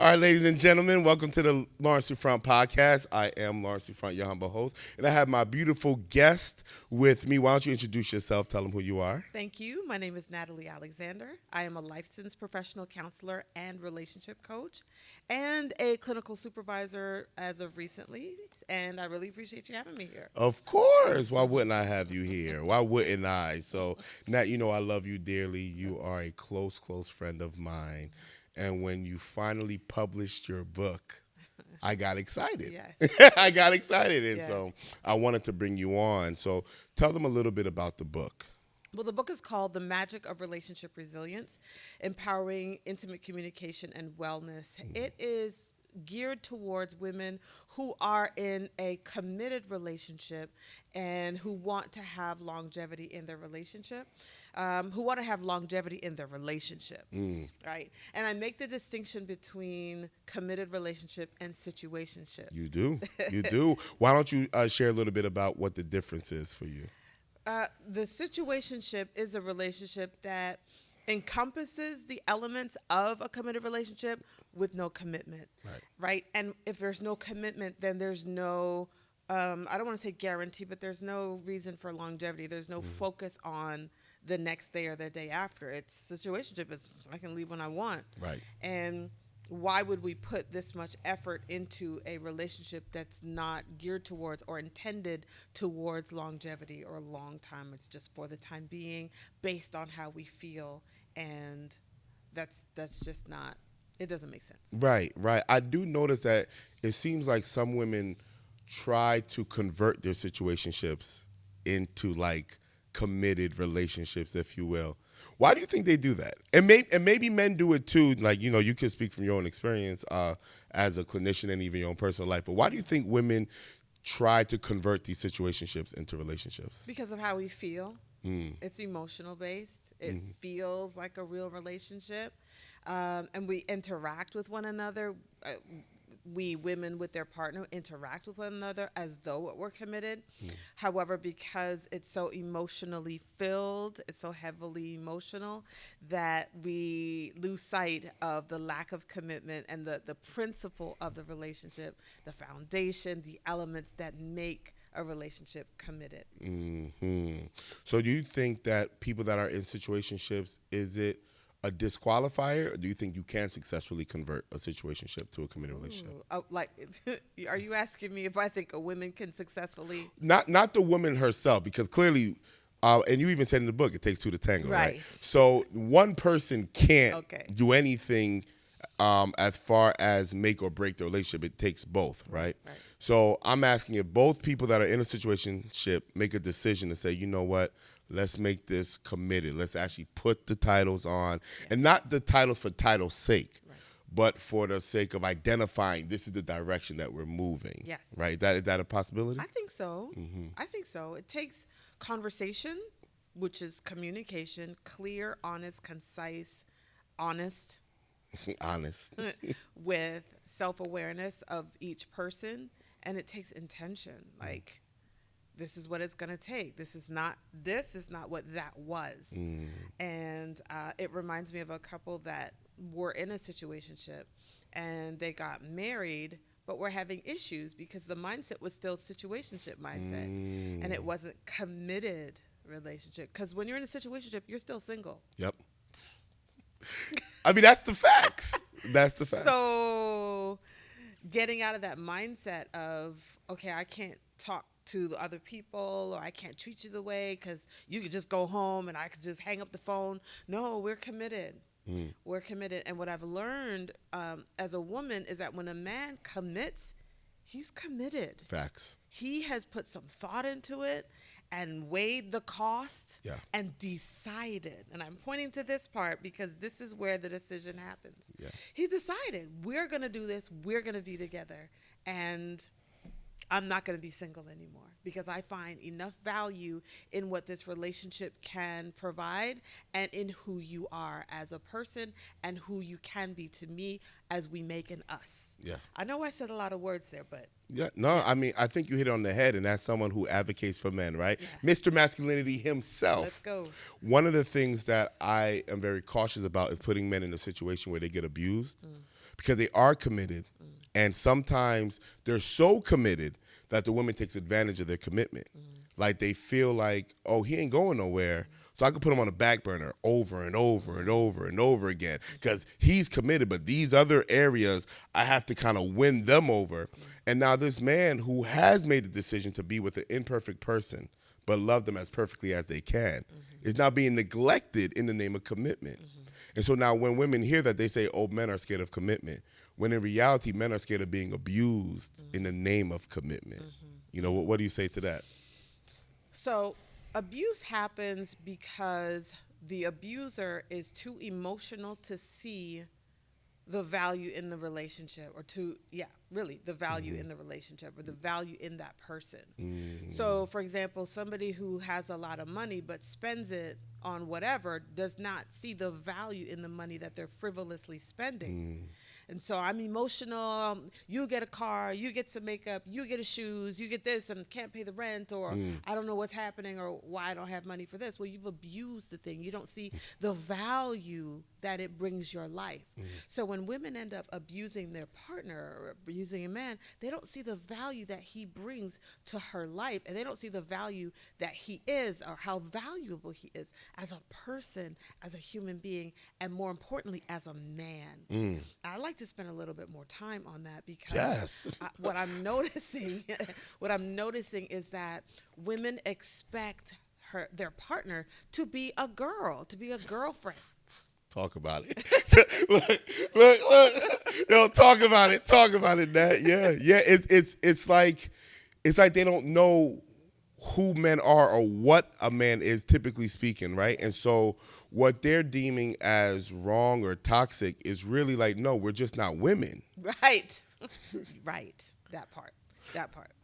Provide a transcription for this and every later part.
All right, ladies and gentlemen, welcome to the Lawrence Dufront podcast. I am Lawrence Dufront, your humble host, and I have my beautiful guest with me. Why don't you introduce yourself? Tell them who you are. Thank you. My name is Natalie Alexander. I am a licensed professional counselor and relationship coach and a clinical supervisor as of recently. And I really appreciate you having me here. Of course. Why wouldn't I have you here? Why wouldn't I? So, Nat, you know I love you dearly. You are a close, close friend of mine. And when you finally published your book, I got excited. Yes. I got excited. And Yes. so I wanted to bring you on. So tell them a little bit about the book. Well, the book is called The Magic of Relationship Resilience, Empowering Intimate Communication and Wellness. It is geared towards women who are in a committed relationship and who want to have longevity in their relationship, who want to have longevity in their relationship, right? And I make the distinction between committed relationship and situationship. You do. You do. Why don't you share a little bit about what the difference is for you? The situationship is a relationship that encompasses the elements of a committed relationship with no commitment, right? And if there's no commitment, then there's no, I don't want to say guarantee, but there's no reason for longevity. There's no focus on the next day or the day after. It's situationship is I can leave when I want. Right. And why would we put this much effort into a relationship that's not geared towards or intended towards longevity or long time? It's just for the time being based on how we feel. And that's just not, it doesn't make sense. Right, right. I do notice that it seems like some women try to convert their situationships into like committed relationships, if you will. Why do you think they do that? And maybe men do it too. Like, you know, you can speak from your own experience as a clinician and even your own personal life. But why do you think women try to convert these situationships into relationships? Because of how we feel. It's emotional based. It feels like a real relationship. And we interact with one another. We women with their partner interact with one another as though we're committed. However, because it's so emotionally filled, it's so heavily emotional that we lose sight of the lack of commitment and the principle of the relationship, the foundation, the elements that make a relationship committed. So do you think that people that are in situationships, is it a disqualifier, or do you think you can successfully convert a situationship to a committed relationship? Like, are you asking me if I think a woman can successfully? Not the woman herself, because clearly, and you even said in the book, it takes two to tango, right? Right. So one person can't Okay. do anything as far as make or break the relationship. It takes both, right? Right. So I'm asking if both people that are in a situationship make a decision to say, you know what, let's make this committed. Let's actually put the titles on, and not the titles for title's sake, but for the sake of identifying this is the direction that we're moving. Yes. Right? Is that a possibility? I think so. I think so. It takes conversation, which is communication, clear, honest, concise, honest, Honest. with self-awareness of each person, and it takes intention. Like, this is what it's going to take. This is not what that was. And it reminds me of a couple that were in a situationship and they got married, but were having issues because the mindset was still situationship mindset and it wasn't committed relationship. Because when you're in a situationship, you're still single. Yep. I mean, that's the facts. That's the facts. So getting out of that mindset of, okay, I can't talk to the other people, or I can't treat you the way because you could just go home and I could just hang up the phone. No, we're committed. We're committed. And what I've learned as a woman is that when a man commits, he's committed. Facts. He has put some thought into it and weighed the cost and decided. And I'm pointing to this part because this is where the decision happens. Yeah. He decided, we're going to do this. We're going to be together. And I'm not going to be single anymore because I find enough value in what this relationship can provide and in who you are as a person and who you can be to me as we make an us. Yeah. I know I said a lot of words there, but I mean, I think you hit it on the head, and that's someone who advocates for men, right? Mr. Masculinity himself. Let's go. One of the things that I am very cautious about is putting men in a situation where they get abused. because they are committed, and sometimes they're so committed that the woman takes advantage of their commitment. Like they feel like, oh, he ain't going nowhere, so I can put him on a back burner over and over and over and over again because he's committed, but these other areas I have to kind of win them over. And now this man who has made the decision to be with an imperfect person but love them as perfectly as they can is now being neglected in the name of commitment. And so now when women hear that, they say, oh, men are scared of commitment, when in reality, men are scared of being abused in the name of commitment. You know, what do you say to that? So abuse happens because the abuser is too emotional to see the value in the relationship, or to, yeah, really the value in the relationship, or the value in that person. So for example, somebody who has a lot of money but spends it on whatever does not see the value in the money that they're frivolously spending. And so I'm emotional. You get a car, you get some makeup, you get a shoes, you get this, and can't pay the rent, or I don't know what's happening, or why I don't have money for this. Well, you've abused the thing. You don't see the value that it brings your life. So when women end up abusing their partner or abusing a man, they don't see the value that he brings to her life, and they don't see the value that he is, or how valuable he is as a person, as a human being, and more importantly, as a man. I like to spend a little bit more time on that because what I'm noticing, is that women expect their partner to be a girl, to be a girlfriend. Talk about it. look. Yo, talk about it. Talk about it, Nat. Yeah. It's like they don't know who men are or what a man is, typically speaking, right? And so what they're deeming as wrong or toxic is really like, no, we're just not women. Right. Right. That part.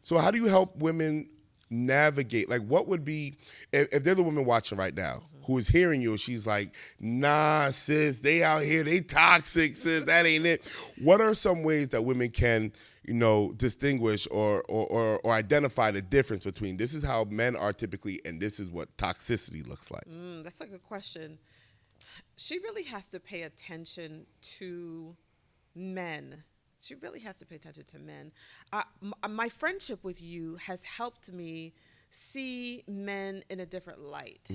So how do you help women navigate? Like, what would be, if they're the woman watching right now who is hearing you and she's like, nah, sis, they out here, they toxic, sis, that ain't it. What are some ways that women can, distinguish or identify the difference between this is how men are typically and this is what toxicity looks like? That's a good question. She really has to pay attention to men. She really has to pay attention to men. My friendship with you has helped me see men in a different light.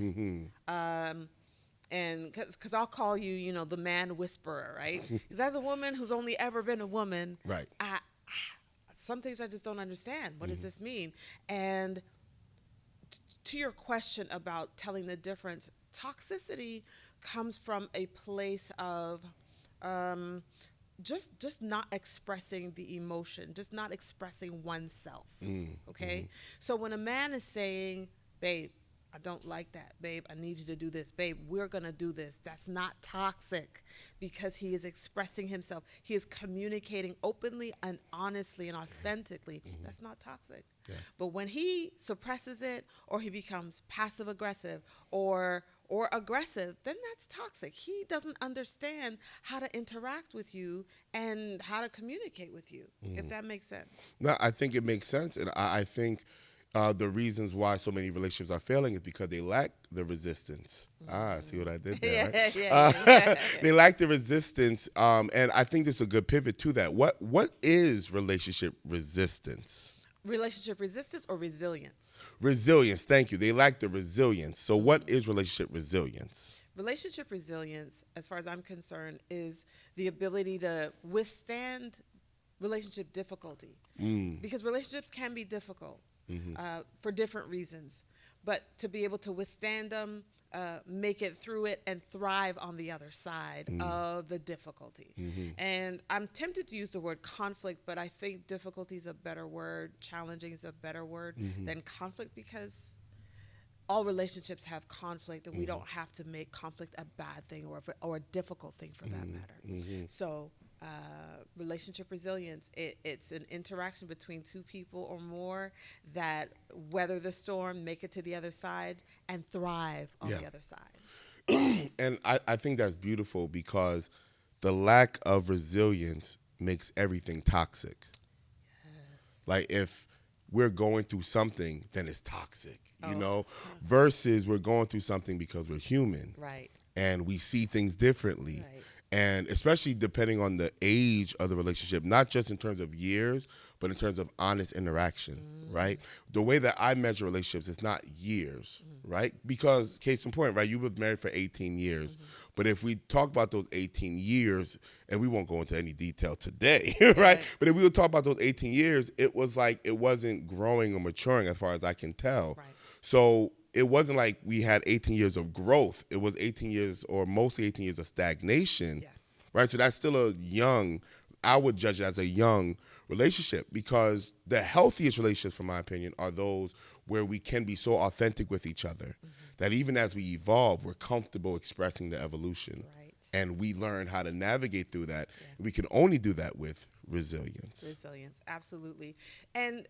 And because I'll call you, the man whisperer, right? Because as a woman who's only ever been a woman, right? Some things I just don't understand. What does this mean? And to your question about telling the difference, toxicity comes from a place of just not expressing the emotion, just not expressing oneself. Okay? So when a man is saying, babe, I don't like that. Babe, I need you to do this. Babe, we're going to do this. That's not toxic because he is expressing himself. He is communicating openly and honestly and authentically. That's not toxic. Yeah. But when he suppresses it, or he becomes passive aggressive or aggressive, then that's toxic. He doesn't understand how to interact with you and how to communicate with you, if that makes sense. No, I think it makes sense. And I think the reasons why so many relationships are failing is because they lack the resistance. See what I did there, right? Yeah. They lack the resistance. And I think this is a good pivot to that. What is relationship resistance? Relationship resistance or resilience? Resilience, thank you. They lack the resilience. So what is relationship resilience? Relationship resilience, as far as I'm concerned, is the ability to withstand relationship difficulty. Because relationships can be difficult for different reasons. But to be able to withstand them, make it through it, and thrive on the other side of the difficulty. And I'm tempted to use the word conflict, but I think difficulty is a better word. Challenging is a better word than conflict, because all relationships have conflict, and we don't have to make conflict a bad thing or a difficult thing for that matter. So relationship resilience, it's an interaction between two people or more that weather the storm, make it to the other side, and thrive on the other side. And I think that's beautiful, because the lack of resilience makes everything toxic. Yes. Like if we're going through something, then it's toxic, versus we're going through something because we're human. Right. And we see things differently. Right. And especially depending on the age of the relationship, not just in terms of years, but in terms of honest interaction, right? The way that I measure relationships is not years, right? Because case in point, right, you were married for 18 years. But if we talk about those 18 years, and we won't go into any detail today, right? But if we would talk about those 18 years, it was like it wasn't growing or maturing as far as I can tell. Right. So it wasn't like we had 18 years of growth. It was 18 years, or mostly 18 years of stagnation, Yes. right? So that's still a young, I would judge it as a young relationship, because the healthiest relationships, from my opinion, are those where we can be so authentic with each other that even as we evolve, we're comfortable expressing the evolution. Right. And we learn how to navigate through that. Yeah. We can only do that with resilience. Resilience, absolutely. And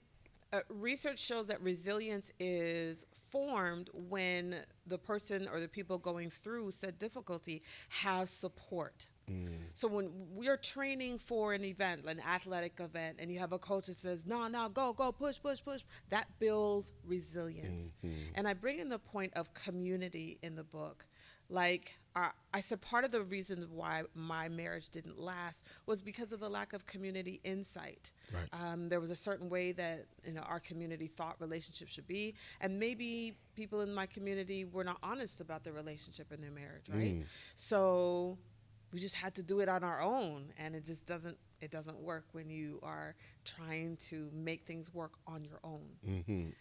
research shows that resilience is formed when the person or the people going through said difficulty have support. So when we're training for an event, an athletic event, and you have a coach that says, no, go, push, that builds resilience. And I bring in the point of community in the book. Like, I said part of the reason why my marriage didn't last was because of the lack of community insight. Right. There was a certain way that our community thought relationships should be, and maybe people in my community were not honest about their relationship and their marriage, right? So we just had to do it on our own, and it just doesn't work when you are trying to make things work on your own.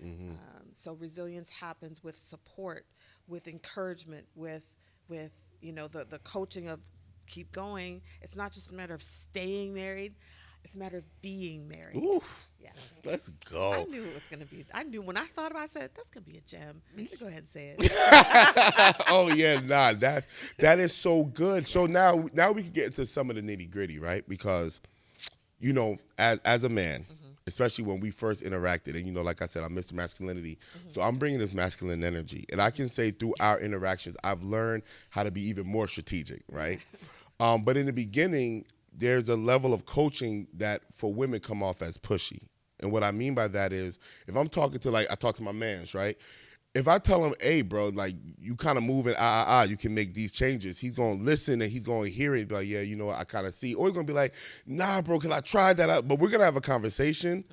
So resilience happens with support, with encouragement, with the coaching of keep going. It's not just a matter of staying married. It's a matter of being married. Ooh, yes. Let's go. I knew it was going to be. I knew when I thought about it, I said, that's going to be a gem. Go ahead and say it. Oh, yeah, nah, that is so good. So now we can get into some of the nitty gritty, right? Because, as a man, especially when we first interacted, and, like I said, I'm Mr. Masculinity. So I'm bringing this masculine energy. And I can say through our interactions, I've learned how to be even more strategic, right? But in the beginning, there's a level of coaching that for women come off as pushy. And what I mean by that is, if I'm talking to, I talk to my mans, right? If I tell him, hey, bro, you kind of moving, you can make these changes, he's going to listen and he's going to hear it and be like, yeah, what, I kind of see. Or he's going to be like, nah, bro, because I tried that out. But we're going to have a conversation,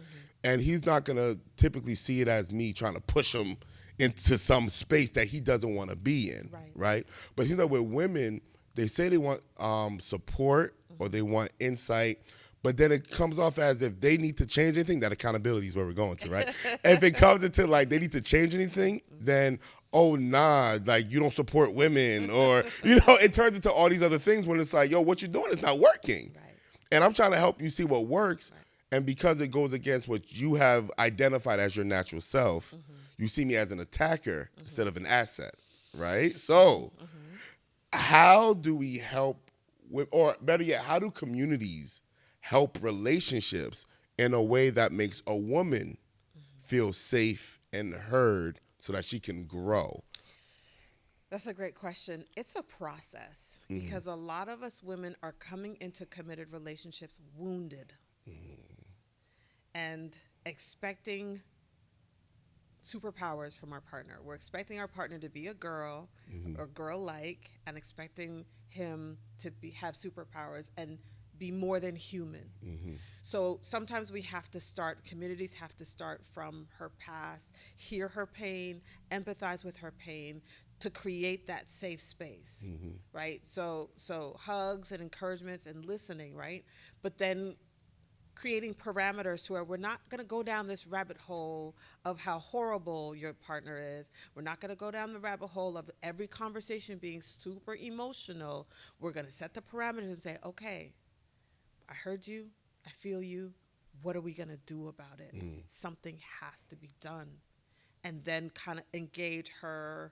and he's not going to typically see it as me trying to push him into some space that he doesn't want to be in, right? But it seems like with women, they say they want support or they want insight, but then it comes off as if they need to change anything. That accountability is where we're going to, right? If it comes into they need to change anything, then you don't support women, or it turns into all these other things when it's like, yo, what you're doing is not working. Right. And I'm trying to help you see what works. Right. And because it goes against what you have identified as your natural self, you see me as an attacker instead of an asset, right? So how do we help or better yet, how do communities help relationships in a way that makes a woman feel safe and heard so that she can grow? That's a great question. It's a process because a lot of us women are coming into committed relationships wounded and expecting superpowers from our partner. We're expecting our partner to be a girl or girl-like, and expecting him to have superpowers and be more than human. So sometimes communities have to start from her past, hear her pain, empathize with her pain to create that safe space, right? So hugs and encouragements and listening, right? But then creating parameters to where we're not going to go down this rabbit hole of how horrible your partner is. We're not going to go down the rabbit hole of every conversation being super emotional. We're going to set the parameters and say, okay, I heard you. I feel you. What are we going to do about it? Something has to be done. And then kind of engage her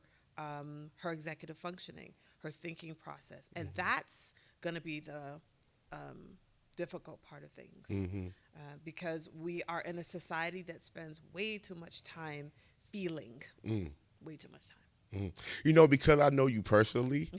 executive functioning, her thinking process. And that's going to be the difficult part of things because we are in a society that spends way too much time feeling, way too much time. Because I know you personally,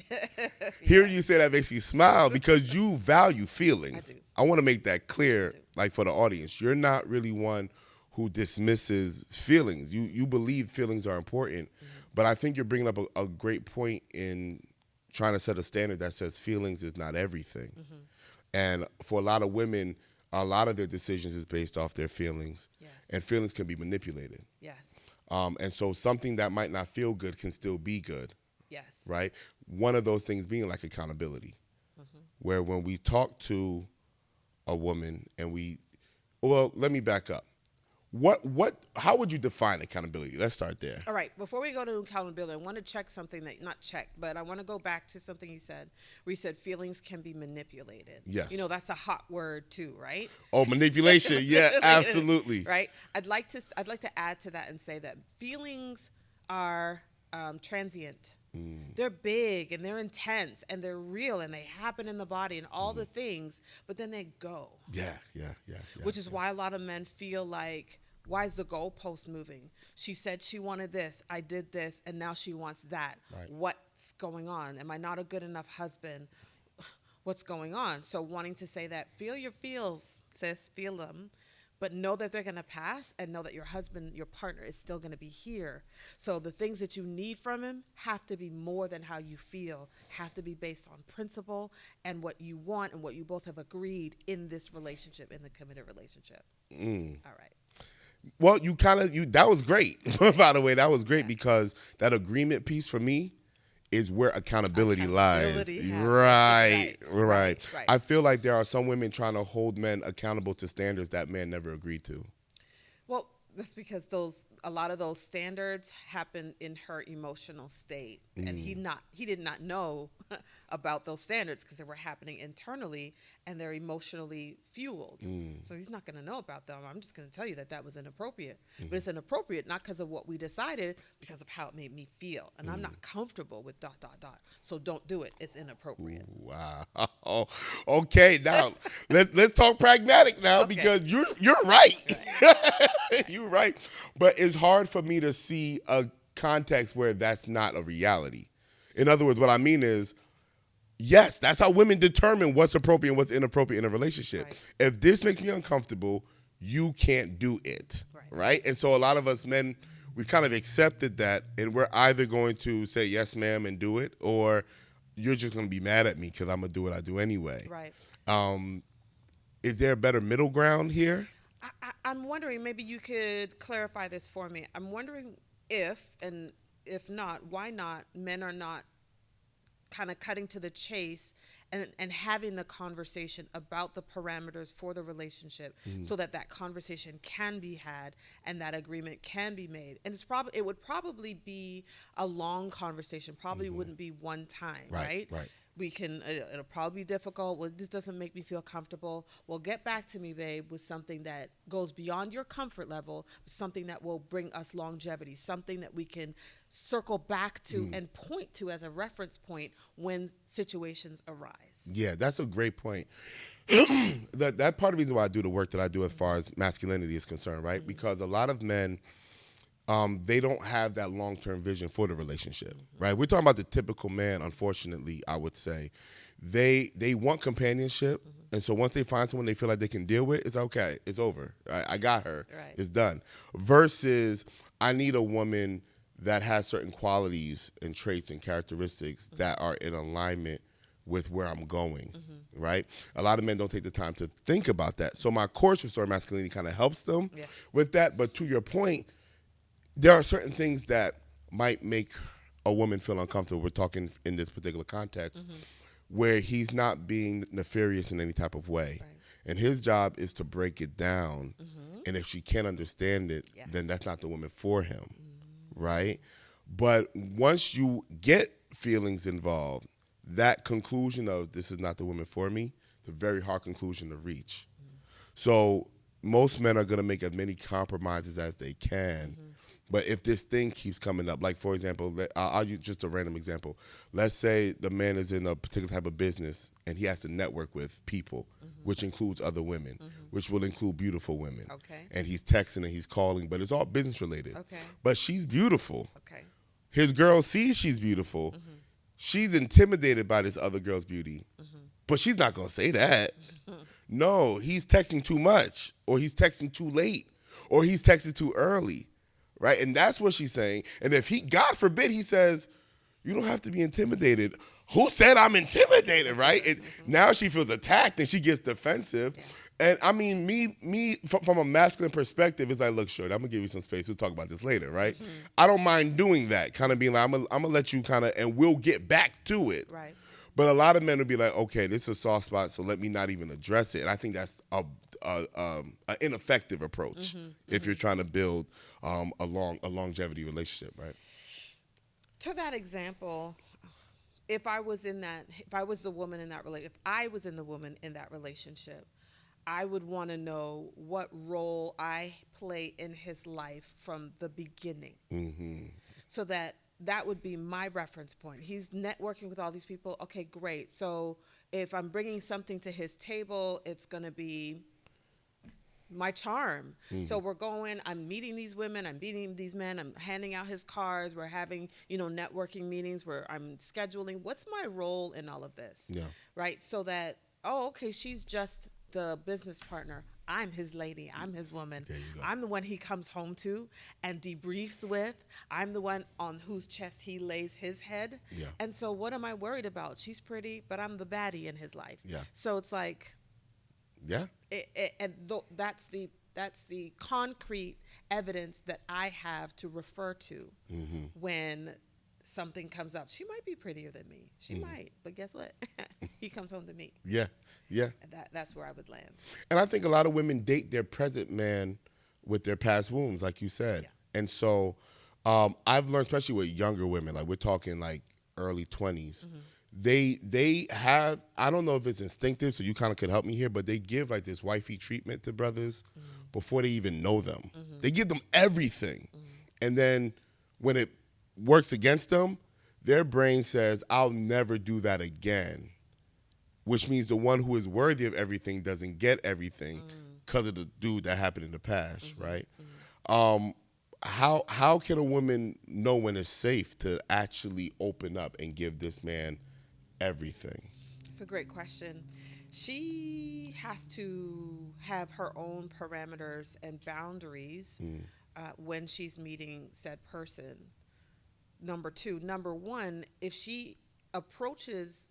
hearing you say that makes you smile because you value feelings. I want to make that clear, for the audience. You're not really one who dismisses feelings. You believe feelings are important, but I think you're bringing up a great point in trying to set a standard that says feelings is not everything. And for a lot of women, a lot of their decisions is based off their feelings. Yes. And feelings can be manipulated. Yes. And so something that might not feel good can still be good. Yes. Right? One of those things being like accountability, where when we talk to a woman and well, let me back up. How would you define accountability? Let's start there. All right. Before we go to accountability, I want to check something not check, but I want to go back to something you said, where you said feelings can be manipulated. Yes. You know, that's a hot word too, right? Oh, manipulation. Yeah, absolutely. Right. I'd like to add to that and say that feelings are transient. They're big and they're intense and they're real and they happen in the body and all the things, but then they go. Yeah. Which is why a lot of men feel like, why is the goalpost moving? She said she wanted this, I did this, and now she wants that. Right. What's going on? Am I not a good enough husband? What's going on? So wanting to say that, feel your feels, sis, feel them, but know that they're going to pass and know that your husband, your partner is still going to be here. So the things that you need from him have to be more than how you feel, have to be based on principle and what you want and what you both have agreed in this relationship, in the committed relationship. All right. Well, that was great. By the way, that was great because that agreement piece for me is where accountability lies. Right. I feel like there are some women trying to hold men accountable to standards that men never agreed to. Well, that's because a lot of those standards happen in her emotional state, and he did not know about those standards because they were happening internally and they're emotionally fueled. So he's not going to know about them. I'm just going to tell you that was inappropriate. But it's inappropriate not because of what we decided, because of how it made me feel, and I'm not comfortable with ... So don't do it. It's inappropriate. Wow. Okay, now let's talk pragmatic now because you're right. You're right. But it's hard for me to see a context where that's not a reality. In other words, what I mean is, yes, that's how women determine what's appropriate and what's inappropriate in a relationship. Right. If this makes me uncomfortable, you can't do it. Right? And so a lot of us men, we've kind of accepted that, and we're either going to say yes, ma'am, and do it, or you're just going to be mad at me because I'm going to do what I do anyway. Right. Is there a better middle ground here? I'm wondering, maybe you could clarify this for me. I'm wondering if, and if not, why not, men are not kind of cutting to the chase and having the conversation about the parameters for the relationship so that conversation can be had and that agreement can be made. And it would probably be a long conversation, probably wouldn't be one time, right? Right. It'll probably be difficult. Well, this doesn't make me feel comfortable. Well, get back to me, babe, with something that goes beyond your comfort level, something that will bring us longevity, something that we can circle back to and point to as a reference point when situations arise. Yeah, that's a great point. That part of the reason why I do the work that I do as far as masculinity is concerned, right? Because a lot of men, they don't have that long-term vision for the relationship, right? We're talking about the typical man, unfortunately, I would say. They want companionship, and so once they find someone they feel like they can deal with, it's okay, it's over. I got her, it's done. Versus, I need a woman that has certain qualities and traits and characteristics that are in alignment with where I'm going, right? A lot of men don't take the time to think about that. So my course, Restore Masculinity, kind of helps them with that. But to your point, there are certain things that might make a woman feel uncomfortable. We're talking in this particular context where he's not being nefarious in any type of way. Right. And his job is to break it down. And if she can't understand it, then that's not the woman for him, right? But once you get feelings involved, that conclusion of this is not the woman for me, it's a very hard conclusion to reach. So most men are going to make as many compromises as they can. But if this thing keeps coming up, like, for example, I'll use just a random example. Let's say the man is in a particular type of business and he has to network with people, which includes other women, which will include beautiful women. And he's texting and he's calling, but it's all business related. But she's beautiful. His girl sees she's beautiful. She's intimidated by this other girl's beauty. But she's not going to say that. No, he's texting too much, or he's texting too late, or he's texting too early. Right? And that's what she's saying. And if God forbid, he says, you don't have to be intimidated. who said I'm intimidated, right? Now she feels attacked and she gets defensive. Yeah. And I mean, me from a masculine perspective, is like, look, short, I'm gonna give you some space. We'll talk about this later, right? I don't mind doing that, kind of being like, I'm gonna let you kind of, and we'll get back to it. Right. But a lot of men would be like, okay, this is a soft spot, so let me not even address it. And I think that's an ineffective approach if you're trying to build a longevity relationship, right? To that example, if I was the woman in that relationship, if I was in the woman in that relationship, I would want to know what role I play in his life from the beginning, so that would be my reference point. He's networking with all these people. Okay, great. So if I'm bringing something to his table, it's going to be my charm. So I'm meeting these women, I'm meeting these men, I'm handing out his cards, we're having, networking meetings where I'm scheduling. What's my role in all of this? Yeah. Right? So that, okay, she's just the business partner. I'm his lady. I'm his woman. There you go. I'm the one he comes home to and debriefs with. I'm the one on whose chest he lays his head. Yeah. And so what am I worried about? She's pretty, but I'm the baddie in his life. Yeah. So it's like, Yeah. that's the concrete evidence that I have to refer to when something comes up. She might be prettier than me. She might, but guess what? He comes home to me. Yeah. Yeah. And that's where I would land. And I think a lot of women date their present man with their past wounds, like you said. Yeah. And so I've learned, especially with younger women, like we're talking like early 20s, they have, I don't know if it's instinctive, so you kind of could help me here, but they give like this wifey treatment to brothers before they even know them. They give them everything. And then when it works against them, their brain says, I'll never do that again. Which means the one who is worthy of everything doesn't get everything because of the dude that happened in the past, right? How can a woman know when it's safe to actually open up and give this man everything? It's a great question. She has to have her own parameters and boundaries when she's meeting said person. Number one, if she approaches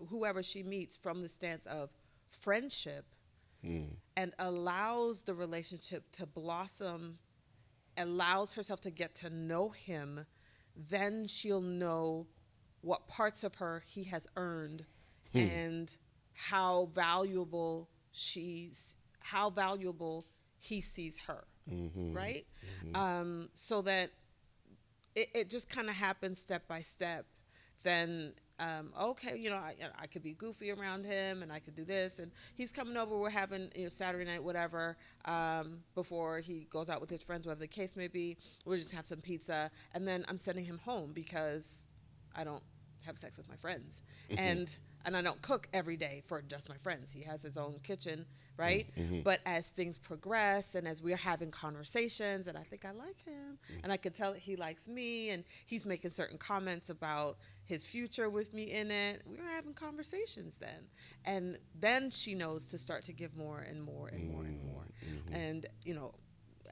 whoever she meets from the stance of friendship and allows the relationship to blossom, allows herself to get to know him, then she'll know what parts of her he has earned and how valuable he sees her, right? So that it just kind of happens step by step. Then okay, I could be goofy around him and I could do this, and he's coming over, we're having Saturday night, whatever, before he goes out with his friends, whatever the case may be. We'll just have some pizza, and then I'm sending him home because I don't have sex with my friends, and I don't cook every day for just my friends. He has his own kitchen, right? But as things progress and as we're having conversations, and I think I like him, and I could tell that he likes me, and he's making certain comments about his future with me in it, we were having conversations then. And then she knows to start to give more and more and more and more. And,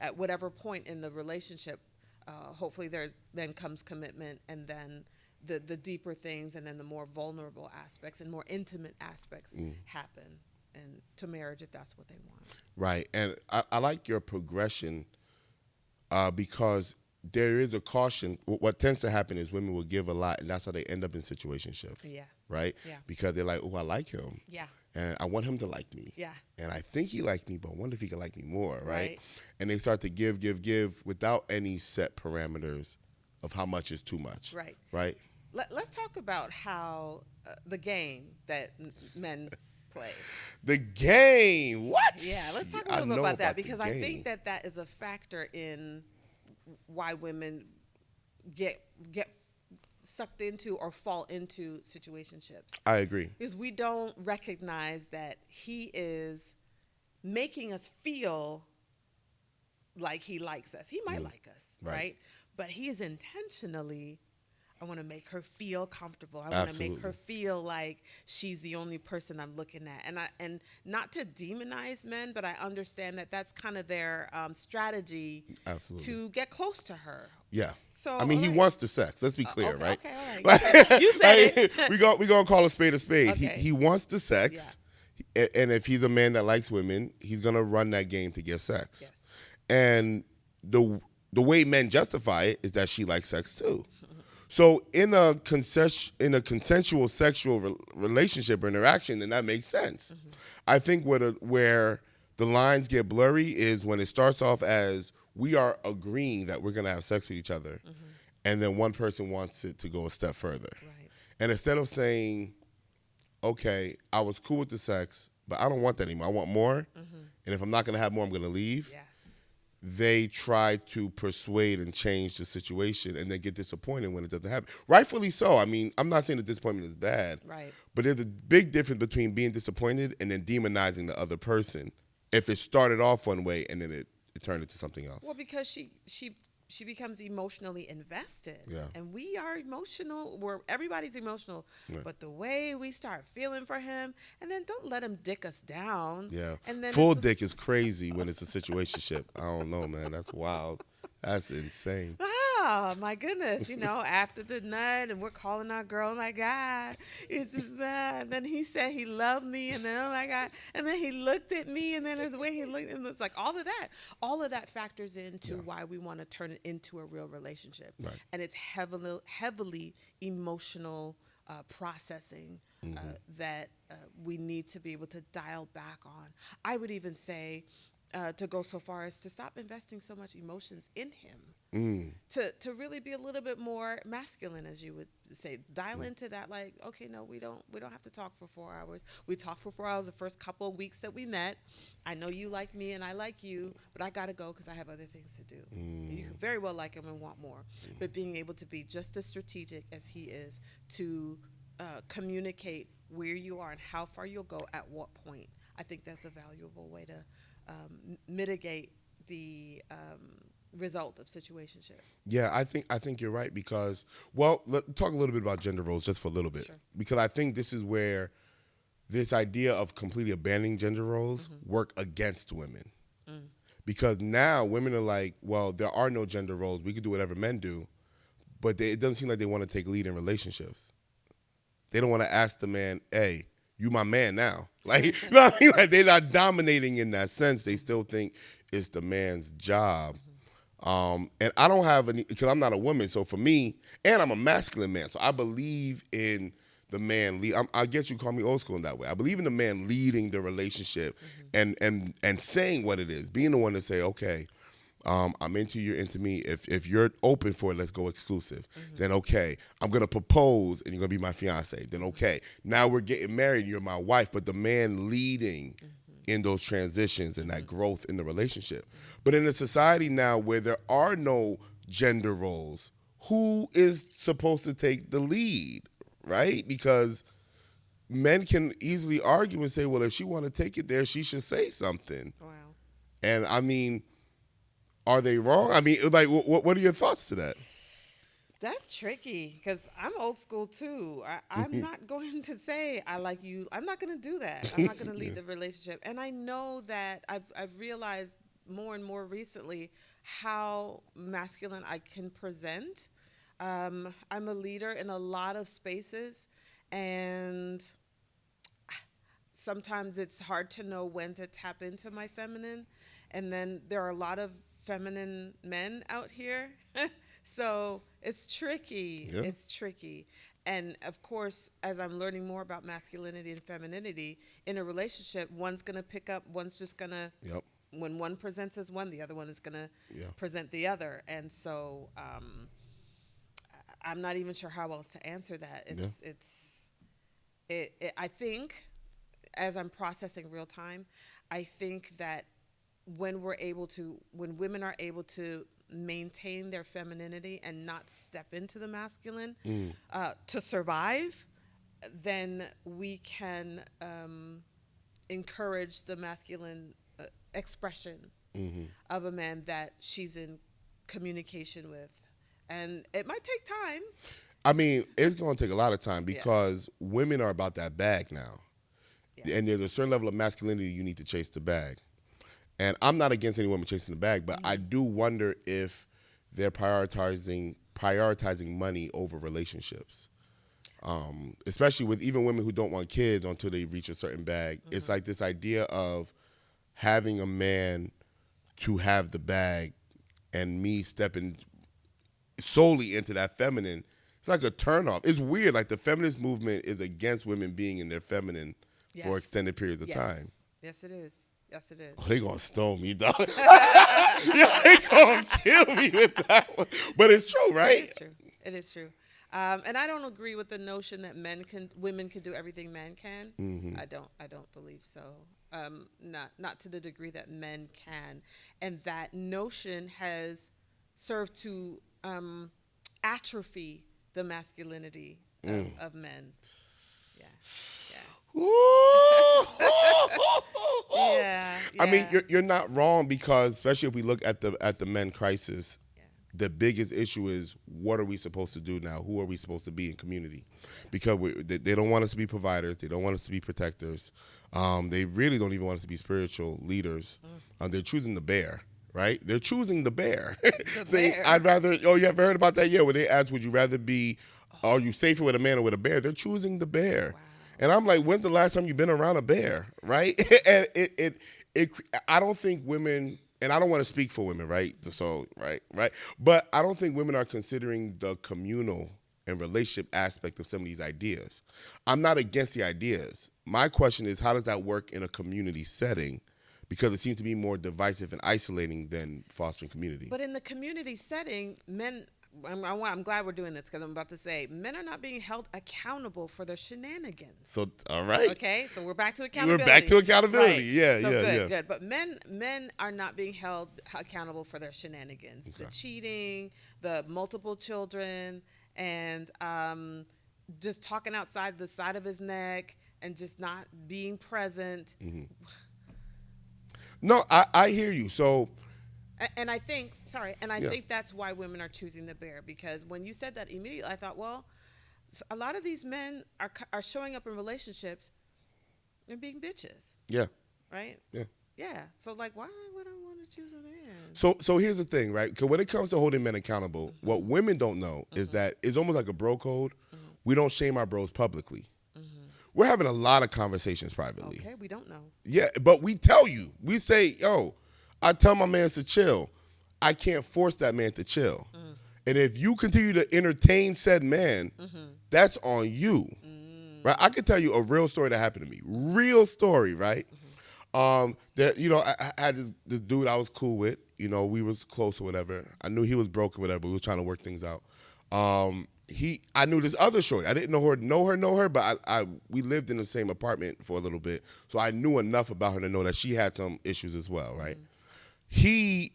at whatever point in the relationship, hopefully then comes commitment, and then the deeper things, and then the more vulnerable aspects and more intimate aspects happen, and to marriage if that's what they want. Right. And I like your progression because there is a caution. What tends to happen is women will give a lot, and that's how they end up in situationships. Yeah. Right? Yeah. Because they're like, oh, I like him. Yeah. And I want him to like me. Yeah. And I think he liked me, but I wonder if he could like me more, right? Right. And they start to give without any set parameters of how much is too much. Right. Right? Let's talk about how the game that men play. The game. What? Yeah, let's talk a little bit about that, because I think that is a factor in why women get sucked into or fall into situationships. I agree. Because we don't recognize that he is making us feel like he likes us. He might like us, right? But he is intentionally I want to make her feel comfortable. I want to make her Absolutely. feel like she's the only person I'm looking at. And not to demonize men, but I understand that that's kind of their strategy Absolutely. to get close to her. Yeah. So, I mean, all he right. wants the sex. Let's be clear, Okay, right? okay, all right. Like, You said it. we gonna call a spade a spade. Okay. He wants the Yeah. sex, and if he's a man that likes women, he's gonna run that game to get sex. Yes. And the way men justify it is that she likes sex too. So in a consensual sexual relationship or interaction, then that makes sense. I think where the lines get blurry is when it starts off as we are agreeing that we're gonna have sex with each other, and then one person wants it to go a step further. Right. And instead of saying, "Okay, I was cool with the sex, but I don't want that anymore. I want more, and if I'm not gonna have more, I'm gonna leave." Yes. They try to persuade and change the situation and then get disappointed when it doesn't happen. Rightfully so. I mean, I'm not saying that disappointment is bad, Right. but there's a big difference between being disappointed and then demonizing the other person if it started off one way and then it turned into something else. Well, because she becomes emotionally invested. Yeah. And we are emotional. Everybody's emotional. Right. But the way we start feeling for him, and then don't let him dick us down. Yeah. And then Full dick is crazy when it's a situationship. I don't know, man. That's wild. That's insane. Oh my goodness, after the nut and we're calling our girl, oh my God, it's just and then he said he loved me, and then oh my God, and then he looked at me, and then the way he looked, and it's like all of that factors into why we want to turn it into a real relationship. Right. And it's heavily emotional processing that we need to be able to dial back on. I would even say to go so far as to stop investing so much emotions in him. To really be a little bit more masculine, as you would say. Dial into that, like, okay, no, we don't have to talk for 4 hours. We talked for 4 hours the first couple of weeks that we met. I know you like me and I like you, but I gotta go because I have other things to do. You can very well like him and want more, but being able to be just as strategic as he is to communicate where you are and how far you'll go at what point. I think that's a valuable way to mitigate the result of situationship. Yeah, I think you're right because, well, let's talk a little bit about gender roles just for a little bit. Sure. Because I think this is where this idea of completely abandoning gender roles work against women. Because now women are like, well, there are no gender roles. We can do whatever men do. But it doesn't seem like they want to take lead in relationships. They don't want to ask the man, hey, you my man now. Like, you know what I mean? Like, they're not dominating in that sense. They still think it's the man's job. And I don't have any, because I'm not a woman. So for me, and I'm a masculine man. So I believe in the man I guess you call me old school in that way. I believe in the man leading the relationship and saying what it is, being the one to say, okay, I'm into you, you're into me. If you're open for it, let's go exclusive. Then okay, I'm gonna propose and you're gonna be my fiance. Then okay, now we're getting married, you're my wife. But the man leading in those transitions and that growth in the relationship. But in a society now where there are no gender roles, who is supposed to take the lead, right? Because men can easily argue and say, well, if she want to take it there, she should say something. Wow. And I mean, are they wrong? I mean, like, what are your thoughts to that? That's tricky because I'm old school too. I'm not going to say I like you. I'm not going to do that. I'm not going to lead the relationship. And I know that I've realized more and more recently how masculine I can present. I'm a leader in a lot of spaces, and sometimes it's hard to know when to tap into my feminine. And then there are a lot of feminine men out here. So it's tricky. Yeah. It's tricky. And of course, as I'm learning more about masculinity and femininity in a relationship, one's going to pick up, one's just going to, Yep. when one presents as one, the other one is going to Yeah. present the other. And so I'm not even sure how else to answer that. I think, as I'm processing real time, I think that when women are able to maintain their femininity and not step into the masculine to survive, then we can encourage the masculine expression of a man that she's in communication with. And it might take time. I mean, it's going to take a lot of time Yeah. because women are about that bag now. Yeah. And there's a certain level of masculinity you need to chase the bag. And I'm not against any woman chasing the bag, but I do wonder if they're prioritizing money over relationships. Especially with even women who don't want kids until they reach a certain bag. It's like this idea of having a man to have the bag and me stepping solely into that feminine. It's like a turnoff. It's weird. Like the feminist movement is against women being in their feminine for Yes. extended periods of time. Yes. Yes, it is. Yes, it is. Oh, they gonna stone me, dog. Yeah, they gonna kill me with that one. But it's true, It right? is true. It is true. And I don't agree with the notion that women can do everything men can. I don't believe so. Not to the degree that men can, and that notion has served to atrophy the masculinity of men. Yeah, Ooh. yeah, I mean, yeah, you're not wrong because especially if we look at the men crisis, yeah. the biggest issue is what are we supposed to do now? Who are we supposed to be in community? Because they don't want us to be providers. They don't want us to be protectors. They really don't even want us to be spiritual leaders. They're choosing the bear, right? They're choosing the bear. The Saying, bear. I'd rather, oh, you ever heard about that? Yeah, when they ask, would you rather be, are you safer with a man or with a bear? They're choosing the bear. Wow. And I'm like, when's the last time you've been around a bear, right? And it I don't think women, and I don't want to speak for women, right? So right, but I don't think women are considering the communal and relationship aspect of some of these ideas. I'm not against the ideas. My question is, how does that work in a community setting? Because it seems to be more divisive and isolating than fostering community. But in the community setting, men, I'm glad we're doing this because I'm about to say men are not being held accountable for their shenanigans. So, all right. Okay, so we're back to We're accountability. back to accountability. Right. Yeah, so yeah, good, yeah. good. But men are not being held accountable for their shenanigans. The cheating, the multiple children, and just talking outside the side of his neck and just not being present. No, I hear you. So, And I think, sorry, and I Yeah. think that's why women are choosing the bear, because when you said that immediately, I thought, well, a lot of these men are showing up in relationships and being bitches, yeah, right? yeah. Yeah. So like, why would I want to choose a man? So here's the thing, right? Because when it comes to holding men accountable, what women don't know is that it's almost like a bro code. We don't shame our bros publicly. We're having a lot of conversations privately. Okay, we don't know. Yeah, but we tell you. We say, yo, I tell my man to chill. I can't force that man to chill. And if you continue to entertain said man, that's on you. Right? I can tell you a real story that happened to me. Real story, right? That I had this dude I was cool with. We was close or whatever. I knew he was broke or whatever. But we was trying to work things out. I knew this other shorty. I didn't know her, but we lived in the same apartment for a little bit, so I knew enough about her to know that she had some issues as well, right? He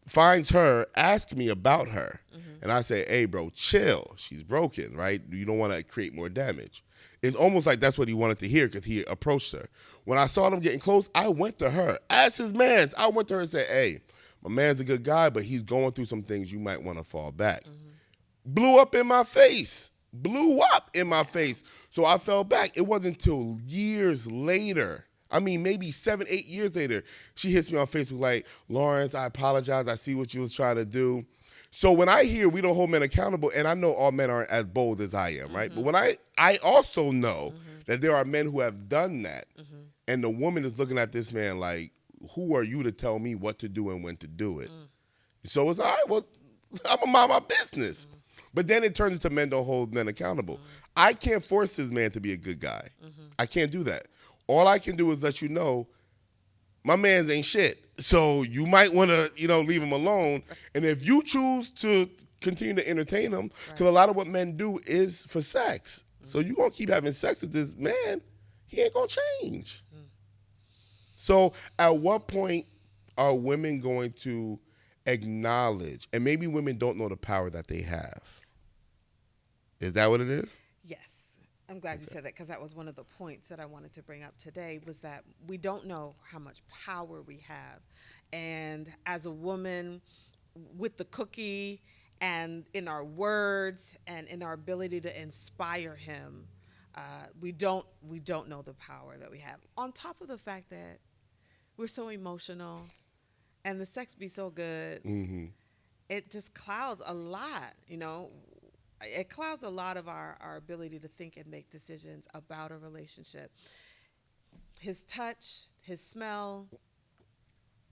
finds her, asks me about her, and I say, "Hey, bro, chill. She's broken, right? You don't want to create more damage." It's almost like that's what he wanted to hear because he approached her. When I saw them getting close, I went to her as his man. I went to her and said, "Hey, my man's a good guy, but he's going through some things. You might want to fall back." Blew up in my face. So I fell back. It wasn't until years later, I mean, maybe 7, 8 years later, she hits me on Facebook like, "Lawrence, I apologize. I see what you was trying to do." So when I hear we don't hold men accountable, and I know all men aren't as bold as I am, right? But when I also know that there are men who have done that, and the woman is looking at this man like, who are you to tell me what to do and when to do it? So it's all right, well, I'm going to mind my business. But then it turns into men don't hold men accountable. I can't force this man to be a good guy. I can't do that. All I can do is let you know my man's ain't shit. So you might want to, leave him alone. And if you choose to continue to entertain him, because a lot of what men do is for sex. So you're going to keep having sex with this man, he ain't going to change. So at what point are women going to acknowledge, and maybe women don't know the power that they have? Is that what it is? Yes. I'm glad you said that, because that was one of the points that I wanted to bring up today, was that we don't know how much power we have. And as a woman with the cookie and in our words and in our ability to inspire him. We don't know the power that we have. On top of the fact that we're so emotional and the sex be so good, Mm-hmm. it just clouds a lot, it clouds a lot of our ability to think and make decisions about a relationship. His touch, his smell,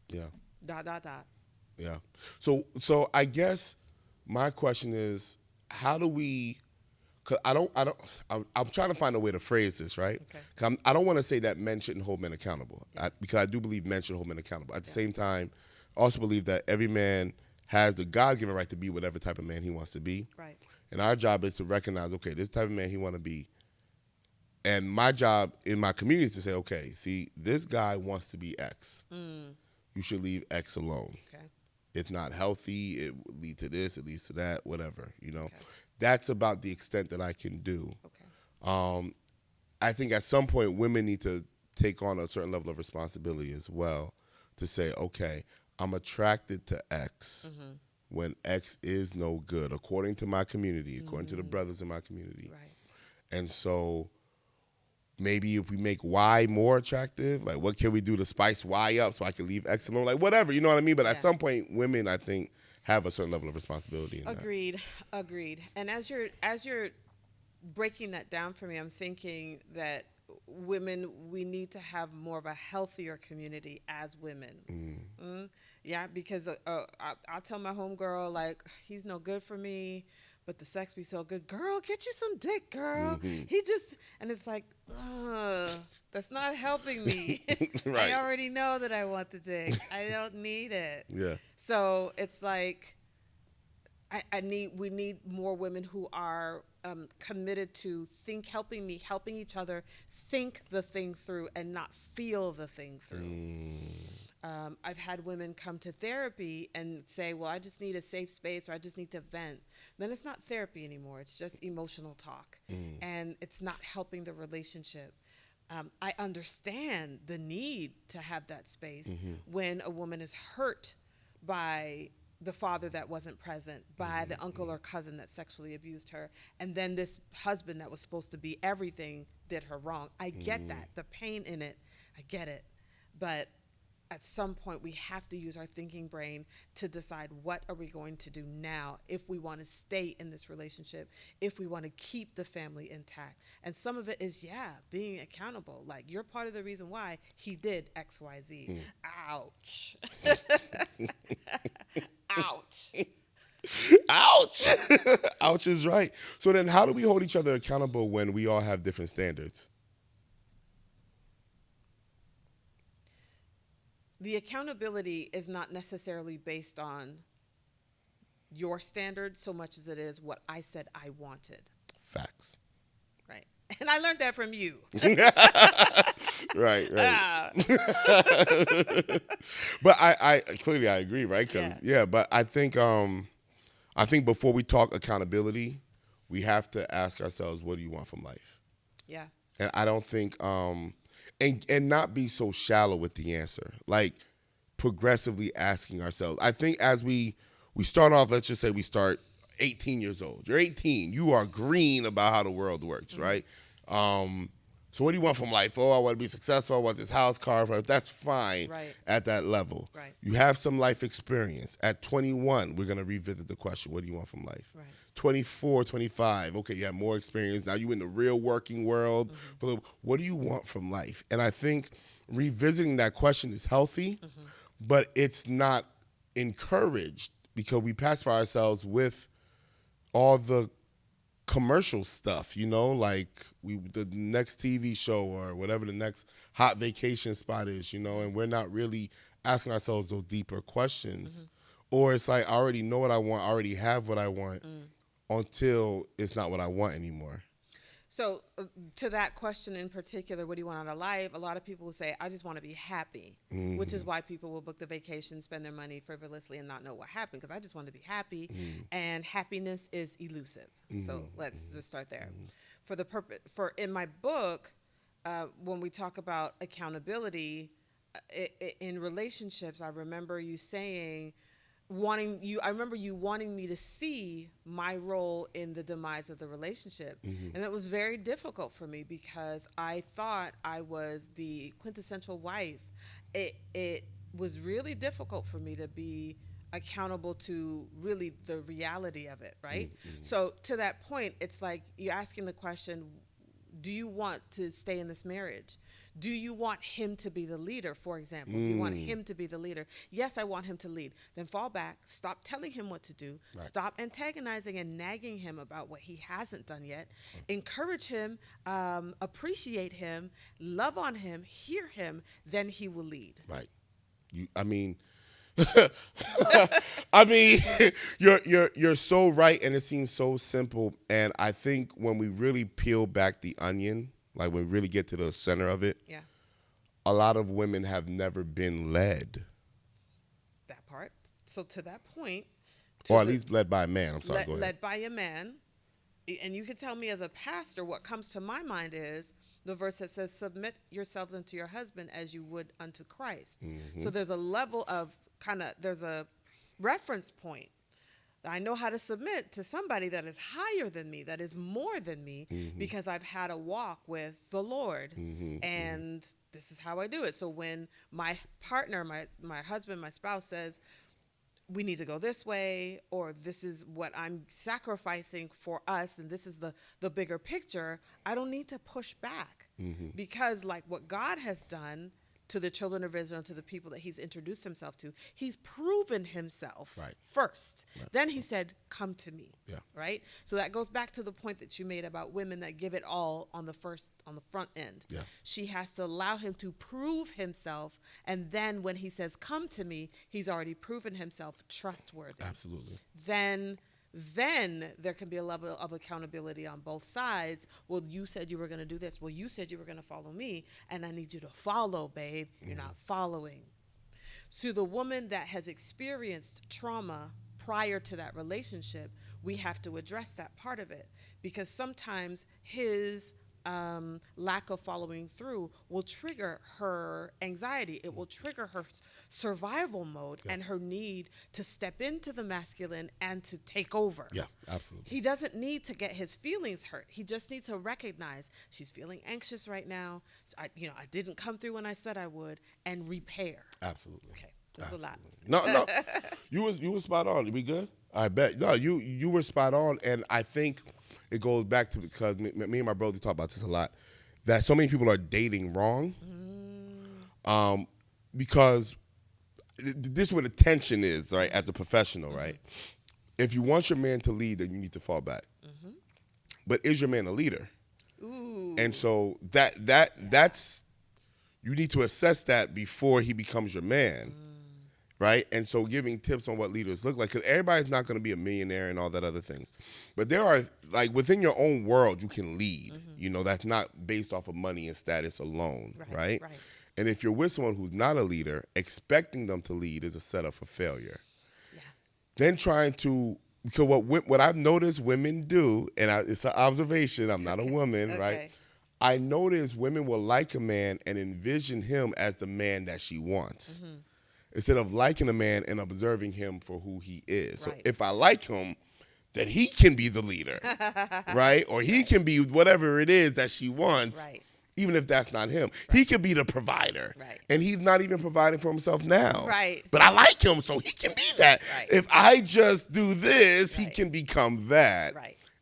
Yeah. dot dot dot. Yeah. So I guess my question is, how do we? Cause I'm trying to find a way to phrase this, right? Okay. 'Cause I don't want to say that men shouldn't hold men accountable, Yes. because I do believe men should hold men accountable. At the Yes. same time, I also believe that every man has the God-given right to be whatever type of man he wants to be, Right. and our job is to recognize, okay, this type of man he want to be, and my job in my community is to say, okay, see, this guy wants to be X. You should leave X alone. Okay. It's not healthy. It would lead to this. It leads to that. Whatever. Okay. That's about the extent that I can do. Okay. I think at some point women need to take on a certain level of responsibility as well, to say, okay, I'm attracted to X when X is no good, according to my community, according to the brothers in my community. Right. And so maybe if we make Y more attractive, like what can we do to spice Y up so I can leave X alone? Like whatever, you know what I mean? But at Yeah. some point, women, I think, have a certain level of responsibility in that. Agreed. And as you're breaking that down for me, I'm thinking that women, we need to have more of a healthier community as women. Yeah, because I'll tell my homegirl, like, he's no good for me, but the sex be so good. Girl, get you some dick, girl. He just, and it's like, ugh, that's not helping me. Right. I already know that I want the dick. I don't need it. Yeah. So it's like, we need more women who are committed to helping each other think the thing through and not feel the thing through. I've had women come to therapy and say, well, I just need a safe space, or I just need to vent. Then it's not therapy anymore. It's just emotional talk. And it's not helping the relationship. I understand the need to have that space when a woman is hurt by the father that wasn't present, by the uncle or cousin that sexually abused her, and then this husband that was supposed to be everything did her wrong. I get that. The pain in it, I get it. But at some point, we have to use our thinking brain to decide, what are we going to do now if we want to stay in this relationship, if we want to keep the family intact. And some of it is, being accountable. Like, you're part of the reason why he did X, Y, Z. Ouch. Ouch. Ouch. Ouch is right. So then how do we hold each other accountable when we all have different standards? The accountability is not necessarily based on your standards so much as it is what I said I wanted. Facts. Right. And I learned that from you. Right. But I clearly I agree, right? Because but I think before we talk accountability, we have to ask ourselves, what do you want from life? Yeah. And I don't think and not be so shallow with the answer. Like, progressively asking ourselves. I think as we start off, let's just say we start 18 years old. You're 18. You are green about how the world works, right? So what do you want from life? Oh, I want to be successful. I want this house, car. That's fine at that level. Right. You have some life experience. At 21, we're going to revisit the question, what do you want from life? Right. 24, 25, okay, you have more experience. Now you're in the real working world. What do you want from life? And I think revisiting that question is healthy, but it's not encouraged because we pacify ourselves with all the commercial stuff, like the next TV show or whatever the next hot vacation spot is, and we're not really asking ourselves those deeper questions. Or it's like, I already know what I want, I already have what I want, until it's not what I want anymore. So to that question in particular, what do you want out of life? A lot of people will say, I just want to be happy, which is why people will book the vacation, spend their money frivolously and not know what happened, because I just want to be happy. And happiness is elusive. So let's just start there. In my book, when we talk about accountability in relationships, I remember you saying, wanting you, I remember you wanting me to see my role in the demise of the relationship. And that was very difficult for me because I thought I was the quintessential wife. It was really difficult for me to be accountable to really the reality of it, right? So to that point, it's like you're asking the question, do you want to stay in this marriage? Do you want him to be the leader, for example? Do you want him to be the leader? Yes, I want him to lead. Then fall back. Stop telling him what to do. Right. Stop antagonizing and nagging him about what he hasn't done yet. Encourage him, appreciate him, love on him, hear him. Then he will lead. Right. I mean, I mean, you're so right, and it seems so simple. And I think when we really peel back the onion, like when we really get to the center of it, Yeah, a lot of women have never been led, that part. So to that point, or at least led by a man. I'm sorry. Go ahead. led by a man. And you can tell me as a pastor, what comes to my mind is the verse that says, submit yourselves unto your husband as you would unto Christ. So there's a level of there's a reference point. I know how to submit to somebody that is higher than me, that is more than me, because I've had a walk with the Lord. And this is how I do it. So when my partner, my husband, my spouse says, we need to go this way, or this is what I'm sacrificing for us, and this is the bigger picture, I don't need to push back. Because like what God has done to the children of Israel, to the people that he's introduced himself to, he's proven himself first. Then he said, come to me. Right? So that goes back to the point that you made about women that give it all on the front end. She has to allow him to prove himself. And then when he says, come to me, he's already proven himself trustworthy. Absolutely. Then there can be a level of accountability on both sides. Well, you said you were going to do this. Well, you said you were going to follow me, and I need you to follow, babe. You're not following. So the woman that has experienced trauma prior to that relationship, we have to address that part of it, because sometimes his lack of following through will trigger her anxiety. It will trigger her survival mode and her need to step into the masculine and to take over. Yeah, absolutely. He doesn't need to get his feelings hurt. He just needs to recognize she's feeling anxious right now. I didn't come through when I said I would, and repair. Absolutely. Okay, there's a lot. No, you were spot on. We good? I bet. No, you were spot on, and I think it goes back to, because me and my brother talk about this a lot, that so many people are dating wrong, because this is where the tension is, right? As a professional, right? If you want your man to lead, then you need to fall back. But is your man a leader? Ooh. And so that's you need to assess that before he becomes your man. Right? And so giving tips on what leaders look like, because everybody's not going to be a millionaire and all that other things. But there are, like, within your own world, you can lead. That's not based off of money and status alone, right? And if you're with someone who's not a leader, expecting them to lead is a setup for failure. Then trying to, because what I've noticed women do, and it's an observation, I'm not a woman, right? I notice women will like a man and envision him as the man that she wants. Instead of liking a man and observing him for who he is. So if I like him, then he can be the leader, right? Or he can be whatever it is that she wants, even if that's not him. He can be the provider. And he's not even providing for himself now. But I like him, so he can be that. If I just do this, he can become that.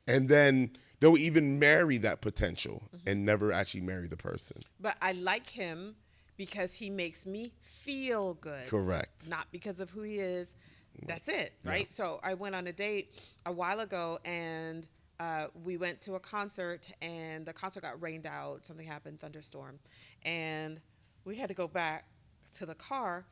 And then they'll even marry that potential and never actually marry the person. But I like him because he makes me feel good. Correct. Not because of who he is. That's it, right? So I went on a date a while ago, and we went to a concert, and the concert got rained out. Something happened, thunderstorm. And we had to go back to the car,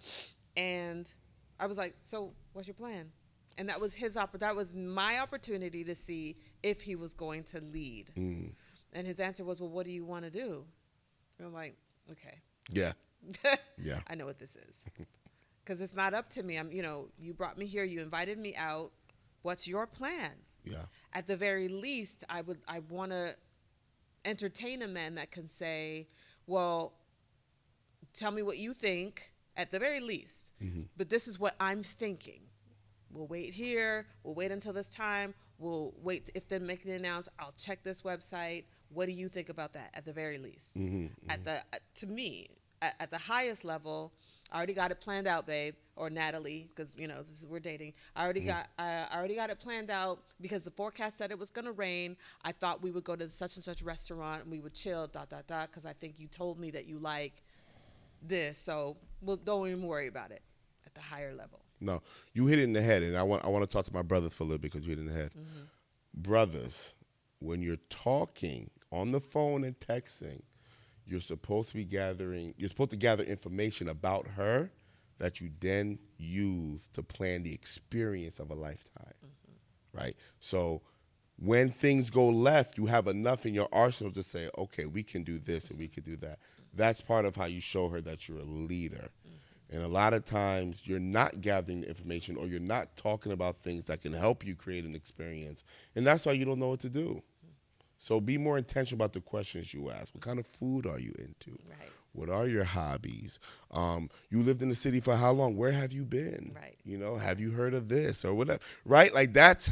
and I was like, so what's your plan? And that was that was my opportunity to see if he was going to lead. And his answer was, well, what do you want to do? And I'm like, okay. Yeah. I know what this is, because it's not up to me. You brought me here. You invited me out. What's your plan? At the very least, I want to entertain a man that can say, well, tell me what you think at the very least, but this is what I'm thinking. we'll wait here, we'll wait until this time, we'll wait if they make the announce, I'll check this website. What do you think about that at the very least? At the to me, at the highest level, I already got it planned out, babe, or Natalie, because we're dating. I already got it planned out because the forecast said it was gonna rain. I thought we would go to such and such restaurant and we would chill, because I think you told me that you like this, so we'll don't even worry about it at the higher level. No, you hit it in the head, and I want to talk to my brothers for a little bit because you hit it in the head. Brothers, when you're talking on the phone and texting, you're supposed to gather information about her that you then use to plan the experience of a lifetime, right? So when things go left, you have enough in your arsenal to say, okay, we can do this and we can do that. That's part of how you show her that you're a leader. And a lot of times you're not gathering the information or you're not talking about things that can help you create an experience. And that's why you don't know what to do. So be more intentional about the questions you ask. What kind of food are you into? Right. What are your hobbies? You lived in the city for how long? Where have you been? Right. Have you heard of this or whatever? Right? Like that's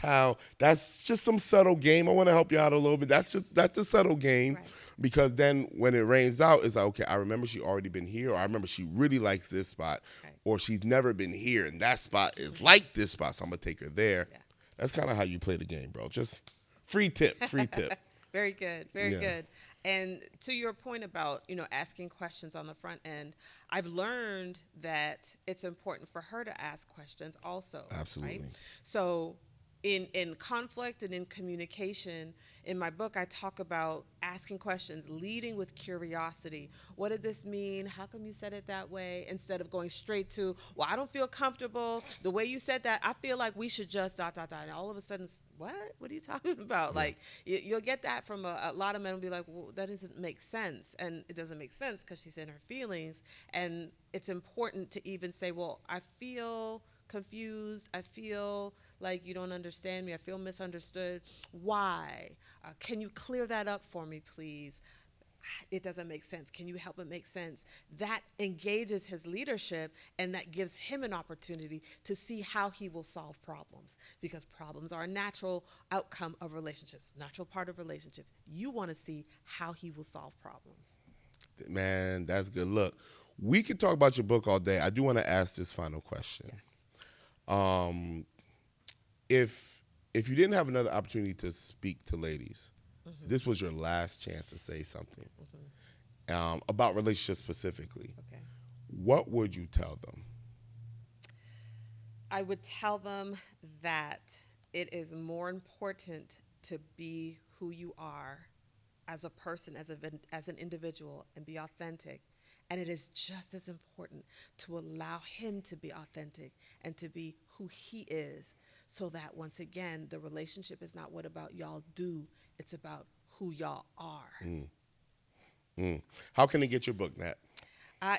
just some subtle game. I want to help you out a little bit. That's a subtle game. Right. Because then when it rains out, it's like, okay, I remember she already been here, or I remember she really likes this spot, Right. or she's never been here, and that spot is like this spot, so I'm going to take her there. Yeah. That's kind of how you play the game, bro. Just free tip. Very good. Very Yeah. good. And to your point about, asking questions on the front end, I've learned that it's important for her to ask questions also. Absolutely. Right? So in conflict and in communication, in my book, I talk about asking questions, leading with curiosity. What did this mean? How come you said it that way? Instead of going straight to, well, I don't feel comfortable. The way you said that, I feel like we should just ... And all of a sudden, what? What are you talking about? Yeah. Like, you'll get that from a lot of men will be like, well, that doesn't make sense. And it doesn't make sense because she's in her feelings. And it's important to even say, well, I feel confused. I feel like you don't understand me. I feel misunderstood. Why? Can you clear that up for me, please? It doesn't make sense. Can you help it make sense? That engages his leadership, and that gives him an opportunity to see how he will solve problems, because problems are a natural outcome of relationships, natural part of relationships. You want to see how he will solve problems. Man, that's good. Look, we could talk about your book all day. I do want to ask this final question. Yes. If you didn't have another opportunity to speak to ladies, this was your last chance to say something about relationships specifically, Okay. what would you tell them? I would tell them that it is more important to be who you are as a person, as an individual, and be authentic. And it is just as important to allow him to be authentic and to be who he is, so that once again, the relationship is not what about y'all do, it's about who y'all are. How can they get your book, Nat?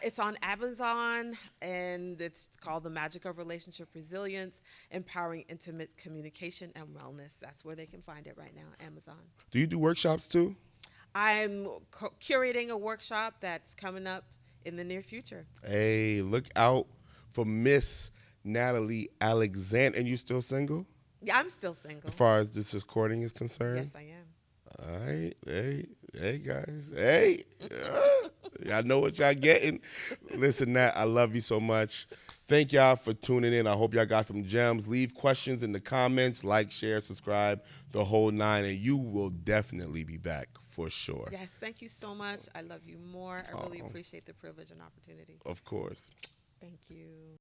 It's on Amazon, and it's called The Magic of Relationship Resilience, Empowering Intimate Communication and Wellness. That's where they can find it right now, Amazon. Do you do workshops too? I'm curating a workshop that's coming up in the near future. Hey, look out for Miss Natalie Alexander. And you still single? Yeah, I'm still single. As far as this recording is concerned? Yes, I am. All right. Hey, guys. Hey. Y'all know what y'all getting. Listen, Nat, I love you so much. Thank y'all for tuning in. I hope y'all got some gems. Leave questions in the comments. Like, share, subscribe, the whole nine. And you will definitely be back for sure. Yes, thank you so much. I love you more. I really appreciate the privilege and opportunity. Of course. Thank you.